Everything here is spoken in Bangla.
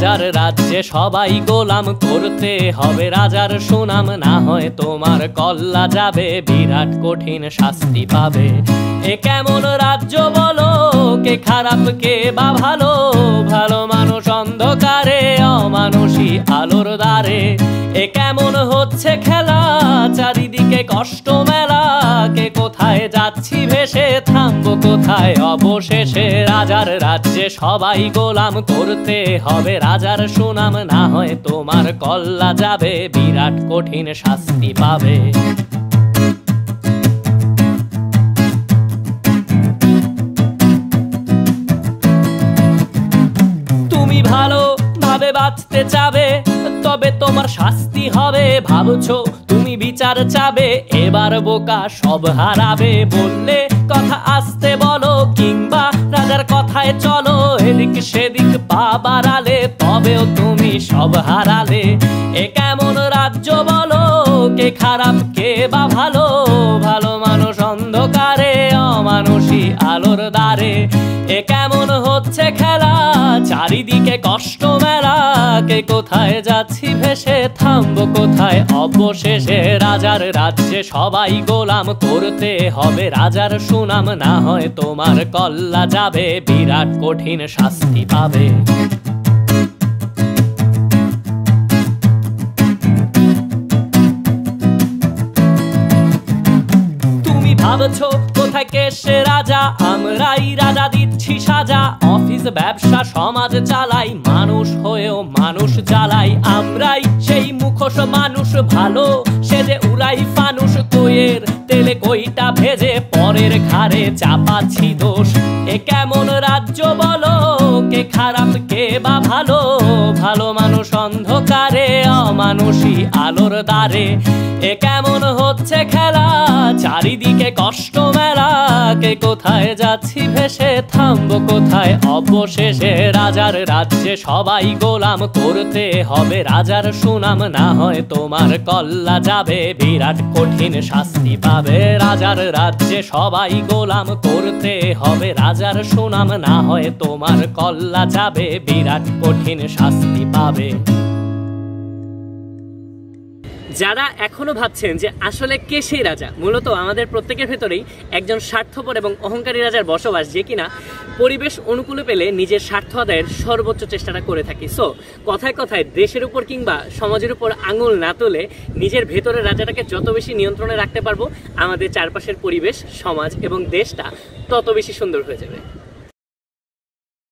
রাজার রাজ্যে সবাই গোলাম, করতে হবে রাজার সুনাম, না হয় তোমার কল্লা যাবে, বিরাট কঠিন শাস্তি পাবে। এ কেমন রাজ্য বলো, কে খারাপ কে বা ভালো, ভালো মানুষ অন্ধকারে, অমানুষী আলোর দ্বারে। এ কেমন হচ্ছে খেলা, চারিদিকে কষ্ট মেলা, কে কোথায় যাচ্ছি ভেসে, থামবো কোথায় অবশেষে। রাজার রাজ্যে সবাই গোলাম, করতে হবে রাজার সুনাম, না হয় তোমার কল্লা যাবে, বিরাট কঠিন শাস্তি পাবে। তুমি ভালো ভাবে বাঁচতে চাবে, তবে তোমার শাস্তি হবে। ভাবছো তুমি বিচার চাবে, এবার বোকা সব হারাবে। বললে কথা আস্তে বলো, কিংবা রাজার কথায় চলো, এদিক সেদিক পা বাড়ালে, তবেও তুমি সব হারালে। এ কেমন রাজ্য বলো, কে খারাপ কে বা ভালো, ভালো মানুষ অন্ধকারে, অমানুষী আলোর দ্বারে। এ কেমন হচ্ছে খেলা, চারিদিকে কষ্ট মেলা, কে কোথায় যাচ্ছি ভেসে, থামবো কোথায় অবশেষে। রাজার রাজ্যে সবাই গোলাম, করতে হবে রাজার সুনাম, না হয় তোমার কল্লা যাবে, বিরাট কঠিন শাস্তি পাবে। ভাবছো কোথায় কে সে রাজা, আমরাই রাজা দিচ্ছি সাজা। অফিস ব্যবসা সমাজ চালাই, মানুষ হয়েও মানুষ জ্বালাই। আমরাই সেই মুখোশ মানুষ ভালো, সে যে উড়াই ফানুষ, কইয়ের তেলে কইটা ভেজে, পরের ঘাড়ে চাপাচ্ছি দোষ। এ কেমন রাজ্য বলো, কে খারাপ কে বা ভালো, ভালো মানুষ অন্ধকারে, অমানুষী আলোর দ্বারে। এ কেমন হচ্ছে খেলা, চারিদিকে কষ্ট মেলা, কে কোথায় যাচ্ছি ভেসে, থামবো কোথায় অবশেষে। রাজার রাজ্যে সবাই গোলাম, করতে হবে রাজার সুনাম, না হয় তোমার কল্লা যাবে, বিরাট কঠিন শাস্তি পাবে। রাজার রাজ্যে সবাই গোলাম, করতে হবে রাজার সুনাম, না হয় তোমার কল্লা যাবে, বিরাট কঠিন শাস্তি পাবে। যারা এখনো ভাবছেন যে আসলে কে সেই রাজা, মূলত আমাদের প্রত্যেকের ভেতরেই একজন স্বার্থপর এবং অহংকারী রাজার বসবাস, যে কিনা পরিবেশ অনুকূলে পেলে নিজের স্বার্থ আদায়ের সর্বোচ্চ চেষ্টাটা করে থাকি। সো কথায় কথায় দেশের উপর কিংবা সমাজের উপর আঙুল না তুলে নিজের ভেতরের রাজাটাকে যত বেশি নিয়ন্ত্রণে রাখতে পারবো, আমাদের চারপাশের পরিবেশ, সমাজ এবং দেশটা তত বেশি সুন্দর হয়ে যাবে।